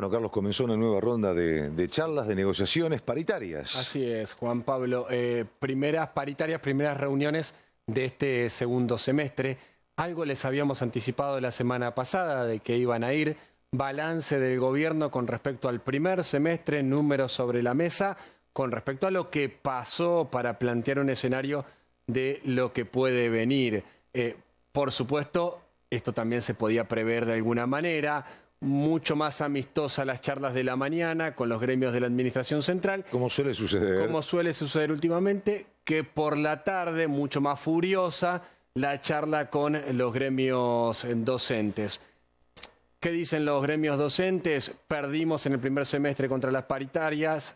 Bueno, Carlos, comenzó una nueva ronda de charlas, de negociaciones paritarias. Así es, Juan Pablo. Primeras paritarias, primeras reuniones de este segundo semestre. Algo les habíamos anticipado la semana pasada de que iban a ir. Balance del gobierno con respecto al primer semestre, números sobre la mesa, con respecto a lo que pasó para plantear un escenario de lo que puede venir. Por supuesto, esto también se podía prever de alguna manera. Mucho más amistosa las charlas de la mañana con los gremios de la Administración Central. Como suele suceder. Como suele suceder últimamente, que por la tarde, mucho más furiosa, la charla con los gremios docentes. ¿Qué dicen los gremios docentes? Perdimos en el primer semestre contra las paritarias,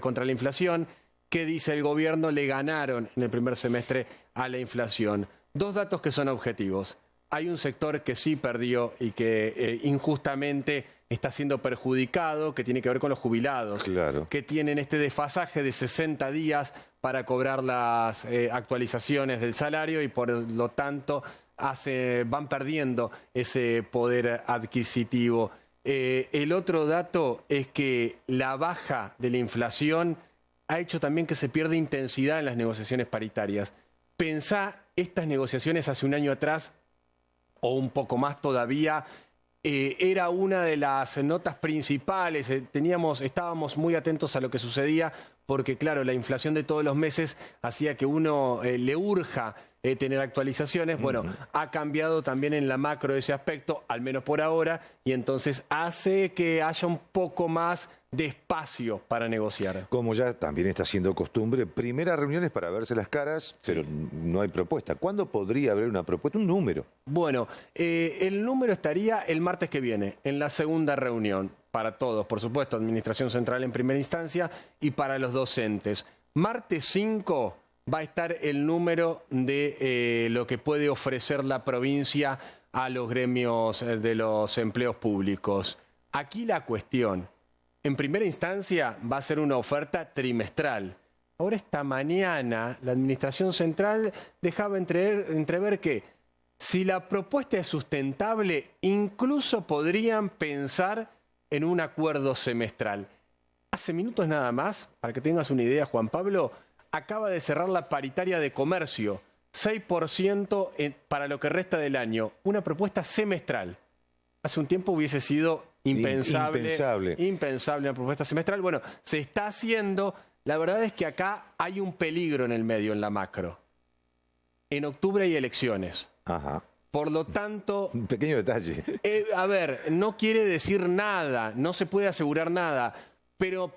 contra la inflación. ¿Qué dice el gobierno? Le ganaron en el primer semestre a la inflación. Dos datos que son objetivos. Hay un sector que sí perdió y que injustamente está siendo perjudicado, que tiene que ver con los jubilados, claro, que tienen este desfasaje de 60 días para cobrar las actualizaciones del salario y por lo tanto van perdiendo ese poder adquisitivo. El otro dato es que la baja de la inflación ha hecho también que se pierda intensidad en las negociaciones paritarias. Pensá estas negociaciones hace un año atrás, o un poco más todavía, era una de las notas principales. Estábamos muy atentos a lo que sucedía porque, claro, la inflación de todos los meses hacía que uno le urja tener actualizaciones. Bueno, ha cambiado también en la macro ese aspecto, al menos por ahora, y entonces hace que haya un poco más de espacio para negociar. Como ya también está siendo costumbre, primeras reuniones para verse las caras, pero no hay propuesta. ¿Cuándo podría haber una propuesta? Un número. Bueno, el número estaría el martes que viene, en la segunda reunión, para todos, por supuesto, Administración Central en primera instancia y para los docentes. Martes 5 va a estar el número de lo que puede ofrecer la provincia a los gremios de los empleos públicos. Aquí la cuestión, en primera instancia, va a ser una oferta trimestral. Ahora, esta mañana, la Administración Central dejaba entrever que si la propuesta es sustentable, incluso podrían pensar en un acuerdo semestral. Hace minutos nada más, para que tengas una idea, Juan Pablo, acaba de cerrar la paritaria de comercio, 6% para lo que resta del año, una propuesta semestral. Hace un tiempo hubiese sido impensable una propuesta semestral. Bueno, se está haciendo. La verdad es que acá hay un peligro en el medio, en la macro. En octubre hay elecciones. Ajá. Por lo tanto... Un pequeño detalle. A ver, no quiere decir nada, no se puede asegurar nada, pero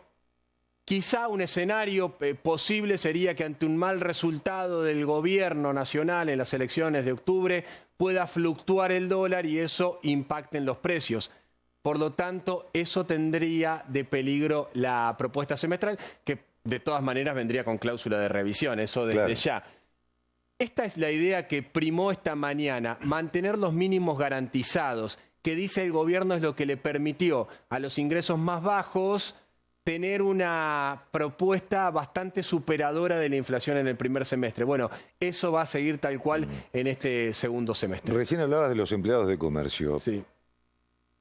quizá un escenario posible sería que ante un mal resultado del gobierno nacional en las elecciones de octubre pueda fluctuar el dólar y eso impacte en los precios. Por lo tanto, eso tendría de peligro la propuesta semestral, que de todas maneras vendría con cláusula de revisión, eso desde ya. Esta es la idea que primó esta mañana, mantener los mínimos garantizados, que dice el gobierno es lo que le permitió a los ingresos más bajos tener una propuesta bastante superadora de la inflación en el primer semestre. Bueno, eso va a seguir tal cual en este segundo semestre. Recién hablabas de los empleados de comercio. Sí.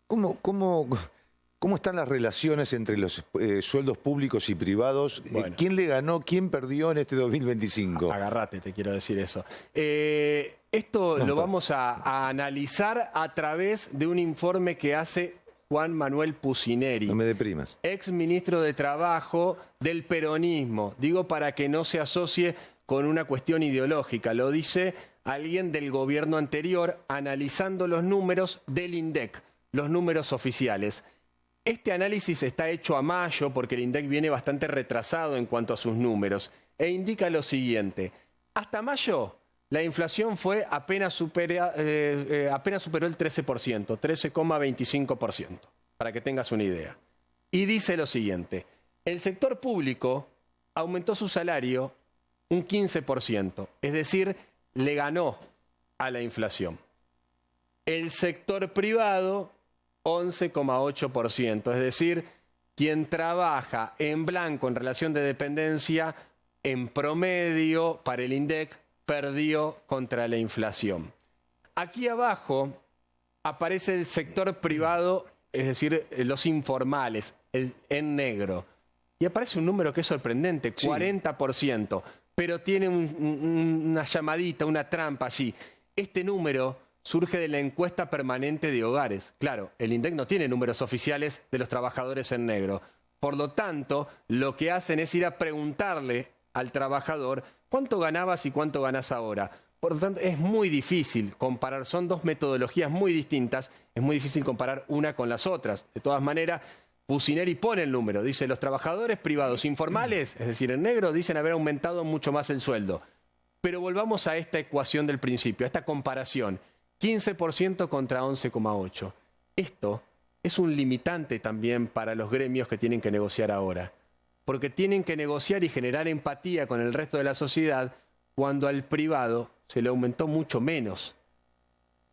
¿Cómo están las relaciones entre los sueldos públicos y privados? Bueno. ¿Quién le ganó, quién perdió en este 2025? Agárrate, te quiero decir eso. Esto lo vamos a analizar a través de un informe que hace Juan Manuel Pucineri. No me deprimas. Ex ministro de Trabajo del peronismo. Digo para que no se asocie con una cuestión ideológica. Lo dice alguien del gobierno anterior analizando los números del INDEC, los números oficiales. Este análisis está hecho a mayo porque el INDEC viene bastante retrasado en cuanto a sus números e indica lo siguiente. Hasta mayo la inflación fue apenas superó el 13%, 13,25%, para que tengas una idea. Y dice lo siguiente, el sector público aumentó su salario un 15%, es decir, le ganó a la inflación. El sector privado 11,8%, es decir, quien trabaja en blanco en relación de dependencia, en promedio, para el INDEC, perdió contra la inflación. Aquí abajo aparece el sector privado es decir, los informales, en negro. Y aparece un número que es sorprendente, 40%, pero tiene una llamadita, una trampa allí. Este número surge de la encuesta permanente de hogares. Claro, el INDEC no tiene números oficiales de los trabajadores en negro. Por lo tanto, lo que hacen es ir a preguntarle al trabajador cuánto ganabas y cuánto ganás ahora. Por lo tanto, es muy difícil comparar, son dos metodologías muy distintas, es muy difícil comparar una con las otras. De todas maneras, Pucineri pone el número, dice, los trabajadores privados informales, es decir, en negro, dicen haber aumentado mucho más el sueldo. Pero volvamos a esta ecuación del principio, a esta comparación, 15% contra 11,8%. Esto es un limitante también para los gremios que tienen que negociar ahora, porque tienen que negociar y generar empatía con el resto de la sociedad cuando al privado se le aumentó mucho menos.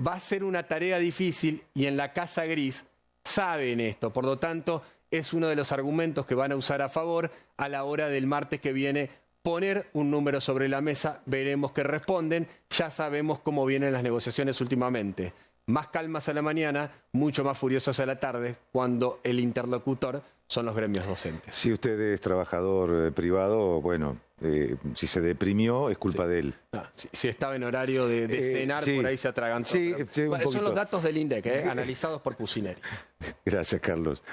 Va a ser una tarea difícil y en la Casa Gris saben esto. Por lo tanto, es uno de los argumentos que van a usar a favor a la hora del martes que viene poner un número sobre la mesa. Veremos qué responden. Ya sabemos cómo vienen las negociaciones últimamente. Más calmas a la mañana, mucho más furiosas a la tarde, cuando el interlocutor son los gremios docentes. Si usted es trabajador privado, bueno, si se deprimió es culpa de él. No, si estaba en horario de cenar, por ahí se atragantó. Sí, Pero, son los datos del INDEC, analizados por Pucineri. Gracias, Carlos.